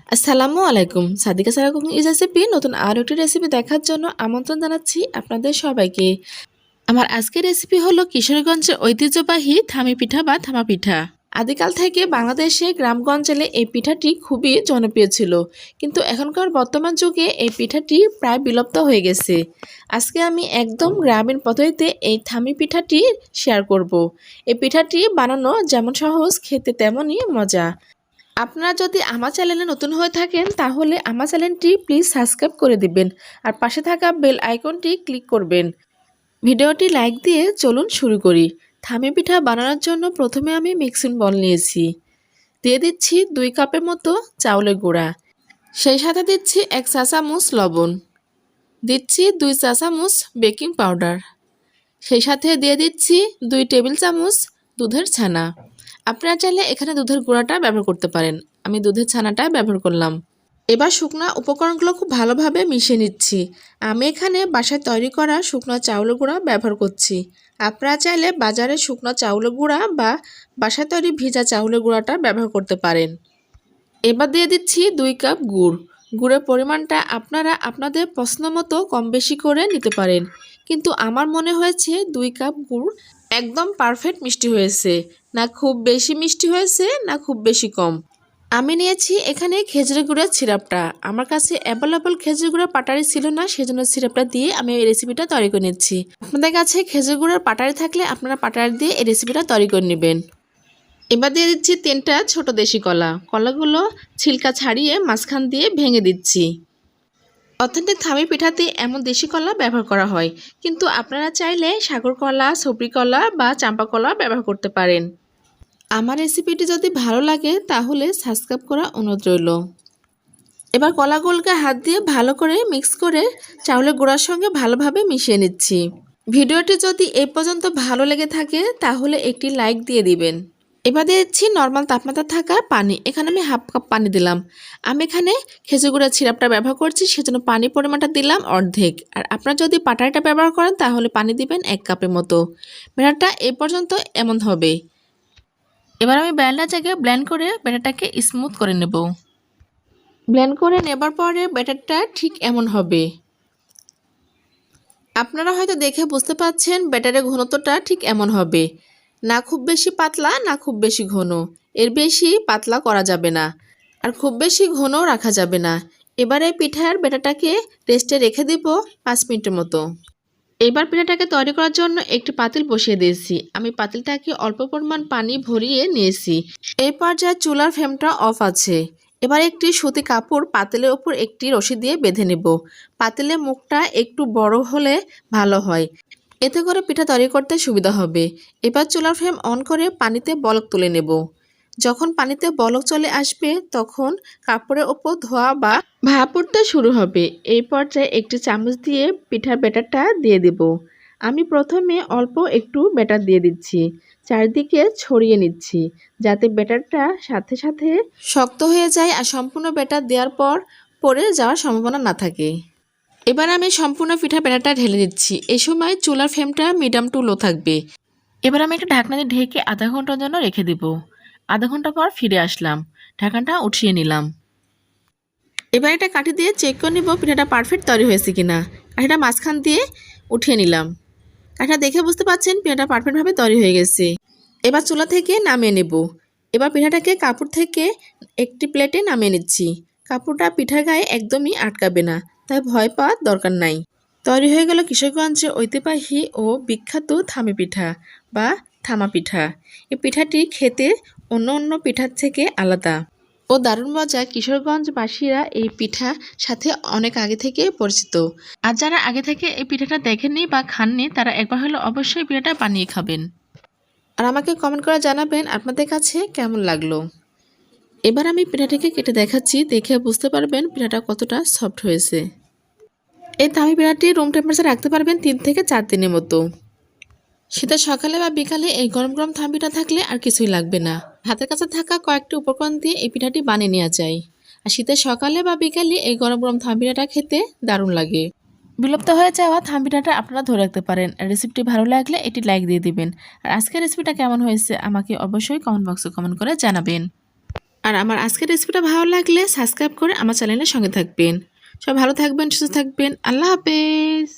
আসসালামু আলাইকুম। সাদিকা সারা cooking is recipe নতুন আরও একটি রেসিপি দেখার জন্য আমন্ত্রণ জানাচ্ছি আপনাদের সবাইকে। আমার আজকের রেসিপি হলো কিশোরগঞ্জের ঐতিহ্যবাহী থামি পিঠা বা থামা পিঠা। আদিকাল থেকে বাংলাদেশে গ্রামগঞ্জে এই পিঠাটি খুবই জনপ্রিয় ছিল, কিন্তু এখনকার বর্তমান যুগে এই পিঠাটি প্রায় বিলুপ্ত হয়ে গেছে। আজকে আমি একদম গ্রামীণ পদ্ধতিতে এই থামি পিঠাটি শেয়ার করব। এই পিঠাটি বানানো যেমন সহজ, খেতে তেমনই মজা। আপনারা যদি আমার চ্যানেলে নতুন হয়ে থাকেন তাহলে আমার চ্যানেলটি প্লিজ সাবস্ক্রাইব করে দিবেন আর পাশে থাকা বেল আইকনটি ক্লিক করবেন। ভিডিওটি লাইক দিয়ে চলুন শুরু করি। থামি পিঠা বানানোর জন্য প্রথমে আমি মিক্সিং বল নিয়েছি। দিয়ে দিচ্ছি 2 কাপের মতো চাউলের গুঁড়া, সেই সাথে দিচ্ছি 1 চা চামচ লবণ, দিচ্ছি 2 চা চামচ বেকিং পাউডার, সেই সাথে দিয়ে দিচ্ছি 2 টেবিল চামচ দুধের ছানা। আপনারা চাইলে এখানে দুধের গুঁড়াটা ব্যবহার করতে পারেন, আমি দুধের ছানাটা ব্যবহার করলাম। এবার শুকনো উপকরণগুলো খুব ভালোভাবে মিশিয়ে নিচ্ছি। আমি এখানে বাসায় তৈরি করা শুকনো চাউলের গুঁড়া ব্যবহার করছি। আপনারা চাইলে বাজারে শুকনো চাউলের গুঁড়া বা বাসায় তৈরি ভিজা চাউলের গুঁড়াটা ব্যবহার করতে পারেন। এবার দিয়ে দিচ্ছি 2 কাপ গুড়। গুড়ের পরিমাণটা আপনারা আপনাদের পছন্দ মতো কম বেশি করে নিতে পারেন, কিন্তু আমার মনে হয়েছে 2 কাপ গুড় একদম পারফেক্ট মিষ্টি হয়েছে। না খুব বেশি মিষ্টি হয়েছে, না খুব বেশি কম। আমি নিয়েছি এখানে খেজুরের গুঁড়ার সিরাপটা। আমার কাছে অ্যাভেলেবল খেজুর গুঁড়ার পাটারি ছিল না, সেজন্য সিরাপটা দিয়ে আমি এই রেসিপিটা তৈরি করে নিচ্ছি। আপনাদের কাছে খেজুর গুঁড়ার পাটারি থাকলে আপনারা পাটারি দিয়ে এই রেসিপিটা তৈরি করে নেবেন। এবার দিয়ে দিচ্ছি 3টা ছোট দেশি কলা। কলাগুলো ছিলকা ছাড়িয়ে মাঝখান দিয়ে ভেঙে দিচ্ছি। অথেন্টিক থামি পিঠাতে এমন দেশি কলা ব্যবহার করা হয়, কিন্তু আপনারা চাইলে সাগর কলা, সবরি কলা বা চাম্পা কলা ব্যবহার করতে পারেন। আমার রেসিপিটি যদি ভালো লাগে তাহলে সাবস্ক্রাইব করা অনুরোধ রইল। এবার কলাগুলোকে হাত দিয়ে ভালো করে মিক্স করে চাউলের গুঁড়ার সঙ্গে ভালোভাবে মিশিয়ে নিচ্ছি। ভিডিওটি যদি এই পর্যন্ত ভালো লেগে থাকে তাহলে একটি লাইক দিয়ে দিবেন। এবার দিচ্ছি নর্মাল তাপমাত্রা থাকা পানি। এখানে আমি হাফ কাপ পানি দিলাম। আমি এখানে খেজুর গুঁড়ার সিরাপটা ব্যবহার করছি, সেজন্য পানির পরিমাণটা দিলাম অর্ধেক। আর আপনারা যদি পাটারিটা ব্যবহার করেন তাহলে পানি দিবেন 1 কাপের মতো। ব্যাটারটা এই পর্যন্ত এমন হবে। এবার আমি ব্লেন্ডার জায়গায় ব্লেন্ড করে ব্যাটারটাকে স্মুথ করে নেব। ব্লেন্ড করে নেবার পরে ব্যাটারটা ঠিক এমন হবে। আপনারা হয়তো দেখে বুঝতে পারছেন ব্যাটারের ঘনত্বটা ঠিক এমন হবে। না খুব বেশি পাতলা, না খুব বেশি ঘন। এর বেশি পাতলা করা যাবে না, আর খুব বেশি ঘনও রাখা যাবে না। এবারে পিঠার ব্যাটারটাকে রেস্টে রেখে দেব 5 মিনিটের মতো। এবার পিঠাটাকে তৈরি করার জন্য একটি পাতিল বসিয়ে দিয়েছি। আমি পাতিলটাকে অল্প পরিমাণ পানি ভরিয়ে নিয়েছি। এই পর্যায়ে চুলার ফ্লেমটা অফ আছে। এবার একটি সুতি কাপড় পাতিলের ওপর একটি রশি দিয়ে বেঁধে নেব। পাতিলের মুখটা একটু বড় হলে ভালো হয়, এতে করে পিঠা তৈরি করতে সুবিধা হবে। এবার চুলার ফ্লেম অন করে পানিতে বলক তুলে নেব। যখন পানিতে বলক চলে আসবে তখন কাপড়ের ওপর ধোয়া বা ভাপ উঠতে শুরু হবে। এই পর্যায়ে একটি চামচ দিয়ে পিঠার ব্যাটারটা দিয়ে দেব। আমি প্রথমে অল্প একটু ব্যাটার দিয়ে দিচ্ছি, চারিদিকে ছড়িয়ে নিচ্ছি যাতে ব্যাটারটা সাথে সাথে শক্ত হয়ে যায় আর সম্পূর্ণ ব্যাটার দেওয়ার পর পড়ে যাওয়ার সম্ভাবনা না থাকে। এবার আমি সম্পূর্ণ পিঠা ব্যাটারটা ঢেলে দিচ্ছি। এই সময় চুলার ফ্লেমটা মিডিয়াম টু লো থাকবে। এবার আমি একটা ঢাকনা দিয়ে ঢেকে আধা ঘন্টার জন্য রেখে দেব। আধা ঘন্টা পর ফিরে আসলাম, ঢাকনাটা উঠিয়ে নিলাম। এবার এটা কাঠি দিয়ে চেক করে নিব পিঠাটা পারফেক্ট তৈরি হয়েছে কিনা। কাঠিটা মাঝখান দিয়ে উঠিয়ে নিলাম। কাঠিটা দেখে বুঝতে পারছেন পিঠাটা পারফেক্টভাবে তৈরি হয়ে গেছে। এবার চুলা থেকে নামিয়ে নেব। এবার পিঠাটাকে কাপড় থেকে একটি প্লেটে নামিয়ে নিচ্ছি। কাপড়টা পিঠার গায়ে একদমই আটকাবে না, তাই ভয় পাওয়ার দরকার নাই। তৈরি হয়ে গেল কিশোরগঞ্জের ঐতিহ্যবাহী ও বিখ্যাত থামি পিঠা বা থামা পিঠা। এই পিঠাটি খেতে অন্য পিঠার থেকে আলাদা ও দারুণ মজা। কিশোরগঞ্জবাসীরা এই পিঠা সাথে অনেক আগে থেকে পরিচিত। আর যারা আগে থেকে এই পিঠাটা দেখেননি বা খাননি তারা একবার হলে অবশ্যই পিঠাটা বানিয়ে খাবেন। আর আমাকে কমেন্ট করে জানাবেন আপনাদের কাছে কেমন লাগলো। এবার আমি পিঠাটাকে কেটে দেখাচ্ছি, দেখে বুঝতে পারবেন পিঠাটা কতটা সফট হয়েছে। এই থামি পিঠাটি রুম টেম্পারেচার রাখতে পারবেন 3 থেকে 4 দিনের মতো। শীতের সকালে বা বিকালে এই গরম গরম থামি পিঠা থাকলে আর কিছুই লাগবে না। হাতের কাছে থাকা কয়েকটি উপকরণ দিয়ে এই পিঠাটি বানিয়ে নেওয়া যায়। আর শীতের সকালে বা বিকালে এই গরম গরম থামি পিঠাটা খেতে দারুণ লাগে। বিলুপ্ত হয়ে যাওয়া থামি পিঠাটা আপনারা ধরে রাখতে পারেন। রেসিপিটি ভালো লাগলে এটি লাইক দিয়ে দিবেন। আর আজকের রেসিপিটা কেমন হয়েছে আমাকে অবশ্যই কমেন্ট বক্সে কমেন্ট করে জানাবেন। আর আমার আজকের রেসিপিটা ভালো লাগলে সাবস্ক্রাইব করে আমার চ্যানেলের সঙ্গে থাকবেন। সব ভালো থাকবেন, সুস্থ থাকবেন। আল্লাহ হাফেজ।